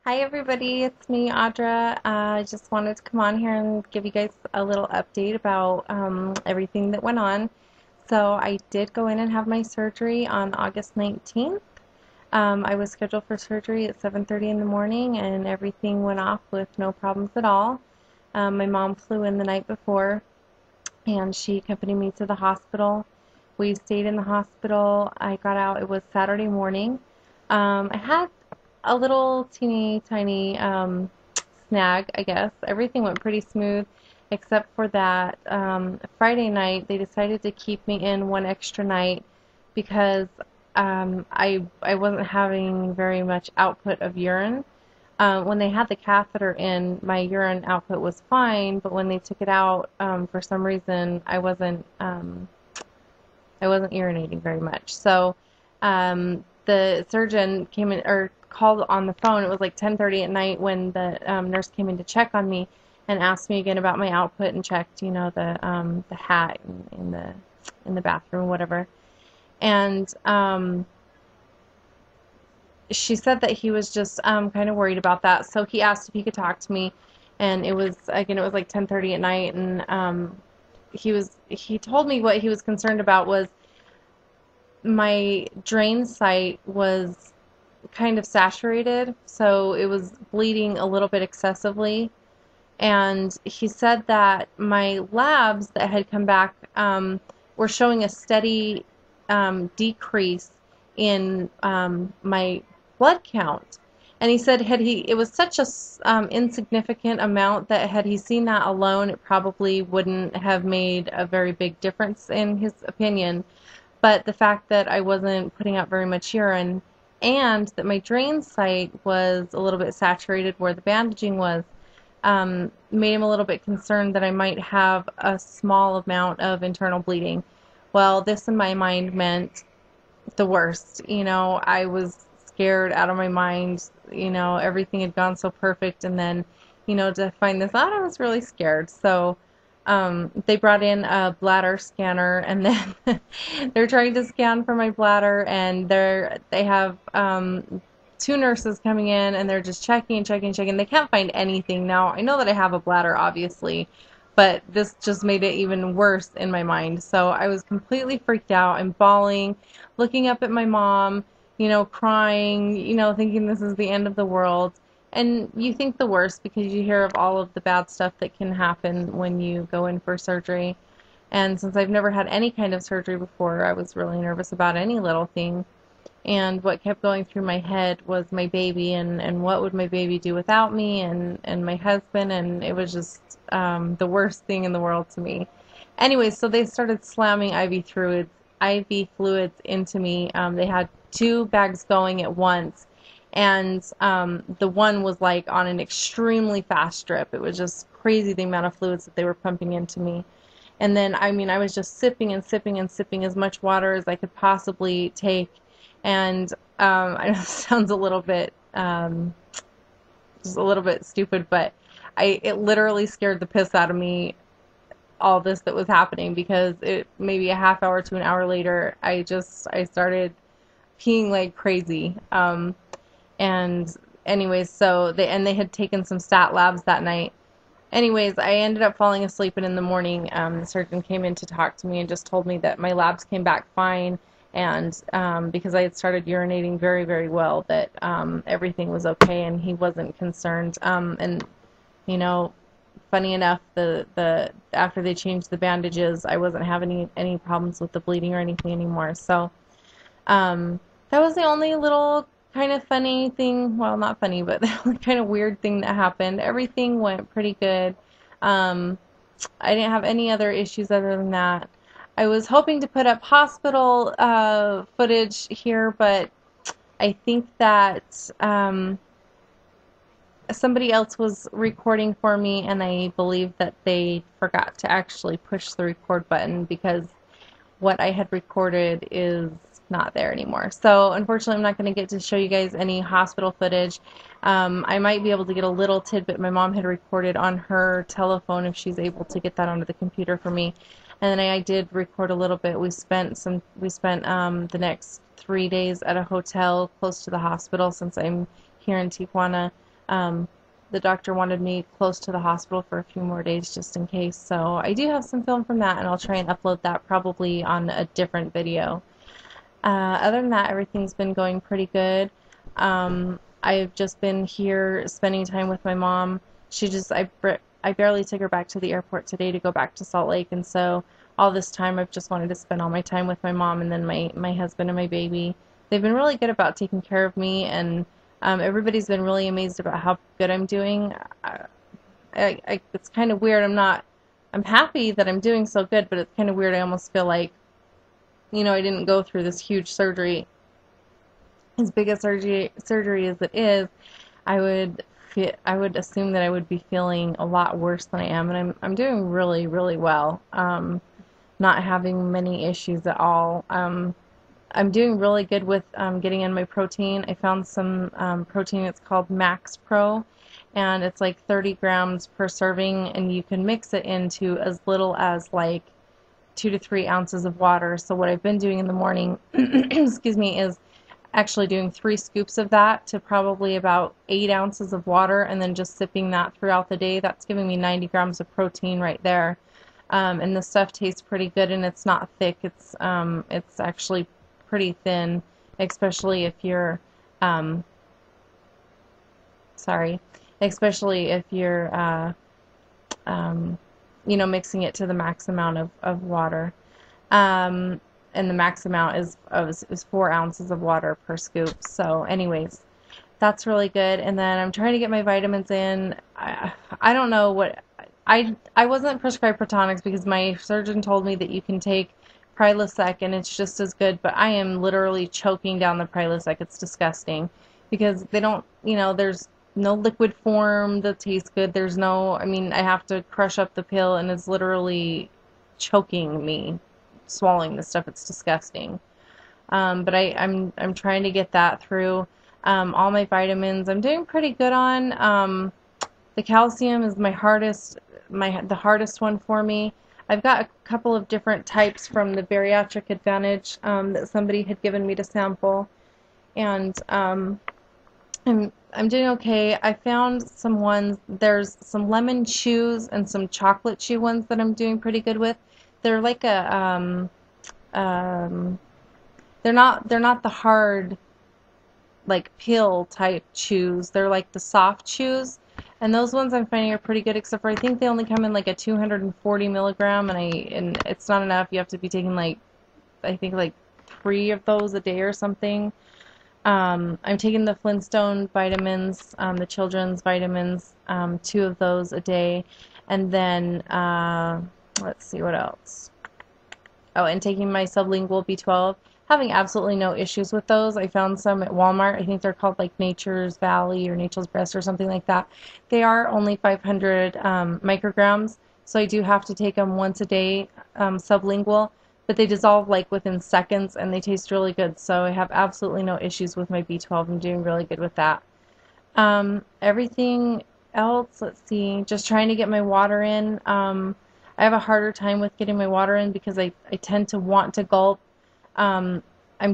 Hi everybody, it's me, Audra. I just wanted to come on here and give you guys a little update about everything that went on. So I did go in and have my surgery on August 19th. I was scheduled for surgery at 7:30 in the morning and everything went off with no problems at all. My mom flew in the night before and she accompanied me to the hospital. We stayed in the hospital. I got out, it was Saturday morning. I had a little teeny tiny snag, I guess. Everything went pretty smooth except for that Friday night they decided to keep me in one extra night because I wasn't having very much output of urine. When they had the catheter in, my urine output was fine, but when they took it out, for some reason, I wasn't urinating very much. So the surgeon came in or called on the phone. It was like 10:30 at night when the nurse came in to check on me and asked me again about my output and checked, the hat in the bathroom, whatever. And she said that he was just kind of worried about that. So he asked if he could talk to me, and it was like 10:30 at night, and he told me what he was concerned about was my drain site was kind of saturated, so it was bleeding a little bit excessively. And he said that my labs that had come back were showing a steady decrease in my blood count. And he said it was such a insignificant amount that had he seen that alone, it probably wouldn't have made a very big difference in his opinion. But the fact that I wasn't putting out very much urine and that my drain site was a little bit saturated where the bandaging was made him a little bit concerned that I might have a small amount of internal bleeding. Well, this in my mind meant the worst. I was scared out of my mind. Everything had gone so perfect, and then, to find this out, I was really scared. So they brought in a bladder scanner, and then they're trying to scan for my bladder, and they have two nurses coming in, and they're just checking and checking and checking. They can't find anything. Now, I know that I have a bladder, obviously, but this just made it even worse in my mind. So I was completely freaked out and bawling, looking up at my mom, crying, thinking this is the end of the world. And you think the worst because you hear of all of the bad stuff that can happen when you go in for surgery. And since I've never had any kind of surgery before, I was really nervous about any little thing. And what kept going through my head was my baby and what would my baby do without me and my husband, and it was just the worst thing in the world to me. Anyway, so they started slamming IV fluids into me. They had two bags going at once, and the one was like on an extremely fast drip. It was just crazy the amount of fluids that they were pumping into me. And then, I was just sipping and sipping and sipping as much water as I could possibly take. And I know this sounds just a little bit stupid, but it literally scared the piss out of me, all this that was happening, because maybe a half hour to an hour later, I started peeing like crazy. And anyways, so they had taken some stat labs that night. Anyways, I ended up falling asleep, and in the morning, the surgeon came in to talk to me and just told me that my labs came back fine, and because I had started urinating very, very well, that everything was okay, and he wasn't concerned. And funny enough, the after they changed the bandages, I wasn't having any problems with the bleeding or anything anymore. So that was the only little kind of funny thing, well, not funny, but the only kind of weird thing that happened. Everything went pretty good. I didn't have any other issues other than that. I was hoping to put up hospital footage here, but I think that somebody else was recording for me, and I believe that they forgot to actually push the record button because what I had recorded is not there anymore. So unfortunately, I'm not going to get to show you guys any hospital footage. I might be able to get a little tidbit my mom had recorded on her telephone if she's able to get that onto the computer for me. And then I did record a little bit. We spent the next 3 days at a hotel close to the hospital since I'm here in Tijuana. Um, the doctor wanted me close to the hospital for a few more days just in case. So I do have some film from that, and I'll try and upload that probably on a different video. Other than that, everything's been going pretty good. I've just been here spending time with my mom. I barely took her back to the airport today to go back to Salt Lake, and so all this time I've just wanted to spend all my time with my mom and then my husband and my baby. They've been really good about taking care of me, and everybody's been really amazed about how good I'm doing. It's kind of weird. I'm happy that I'm doing so good, but it's kind of weird. I almost feel like, I didn't go through this huge surgery, as big a surgery as it is. I would assume that I would be feeling a lot worse than I am, and I'm doing really, really well. Not having many issues at all. I'm doing really good with getting in my protein. I found some protein. It's called Max Pro, and it's like 30 grams per serving, and you can mix it into as little as like 2 to 3 ounces of water. So what I've been doing in the morning, excuse me, is actually doing 3 scoops of that to probably about 8 ounces of water, and then just sipping that throughout the day. That's giving me 90 grams of protein right there. And the stuff tastes pretty good, and it's not thick. It's actually pretty thin, especially if you're mixing it to the max amount of water. And the max amount is 4 ounces of water per scoop. So anyways, that's really good. And then I'm trying to get my vitamins in. I don't know what, I wasn't prescribed Protonix because my surgeon told me that you can take Prilosec and it's just as good, but I am literally choking down the Prilosec. It's disgusting because they don't, there's no liquid form that tastes good. There's no, I have to crush up the pill, and it's literally choking me swallowing this stuff. It's disgusting. But I'm trying to get that through. All my vitamins I'm doing pretty good on. The calcium is the hardest one for me. I've got a couple of different types from the Bariatric Advantage that somebody had given me to sample, and I'm doing okay. I found some ones. There's some lemon chews and some chocolate chew ones that I'm doing pretty good with. They're like they're not the hard like pill type chews. They're like the soft chews, and those ones I'm finding are pretty good. Except for I think they only come in like a 240 milligram, and it's not enough. You have to be taking like, I think like 3 of those a day or something. I'm taking the Flintstone vitamins, the children's vitamins, 2 of those a day, and then let's see what else. Oh, and taking my sublingual B12. Having absolutely no issues with those. I found some at Walmart. I think they're called like Nature's Valley or Nature's Best or something like that. They are only 500 micrograms, so I do have to take them once a day, sublingual, but they dissolve like within seconds, and they taste really good, so I have absolutely no issues with my B12. I'm doing really good with that. Everything else, let's see, just trying to get my water in. I have a harder time with getting my water in because I tend to want to gulp. I'm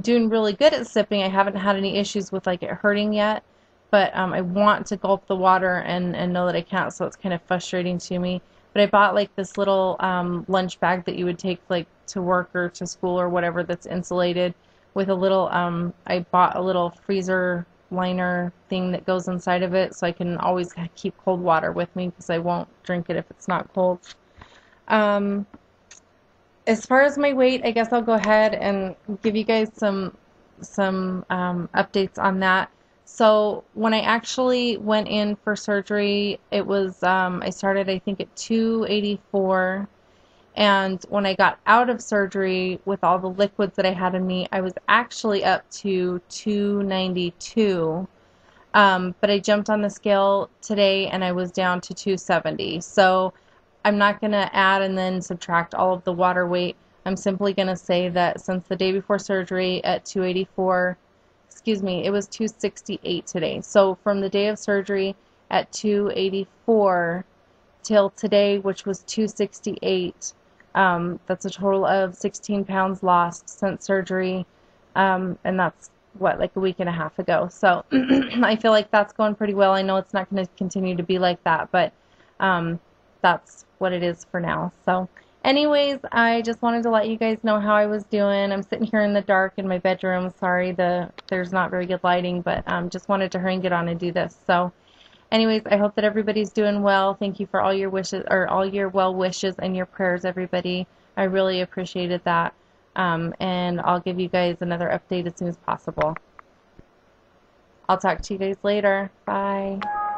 doing really good at sipping. I haven't had any issues with like it hurting yet, but I want to gulp the water and know that I can't, so it's kind of frustrating to me. But I bought like this little lunch bag that you would take like to work or to school or whatever, that's insulated with a little, I bought a little freezer liner thing that goes inside of it, so I can always keep cold water with me because I won't drink it if it's not cold. As far as my weight, I guess I'll go ahead and give you guys some updates on that. So when I actually went in for surgery, it was I started I think at 284, and when I got out of surgery with all the liquids that I had in me, I was actually up to 292. But I jumped on the scale today and I was down to 270. So I'm not going to add and then subtract all of the water weight. I'm simply going to say that since the day before surgery at 284, excuse me, it was 268 today. So from the day of surgery at 284 till today, which was 268, that's a total of 16 pounds lost since surgery. And that's what, like a week and a half ago. So I feel like that's going pretty well. I know it's not going to continue to be like that, but that's what it is for now. So anyways, I just wanted to let you guys know how I was doing. I'm sitting here in the dark in my bedroom. Sorry, there's not very good lighting, but just wanted to hurry and get on and do this. So anyways, I hope that everybody's doing well. Thank you for all your wishes, or all your well wishes and your prayers, everybody. I really appreciated that. And I'll give you guys another update as soon as possible. I'll talk to you guys later. Bye.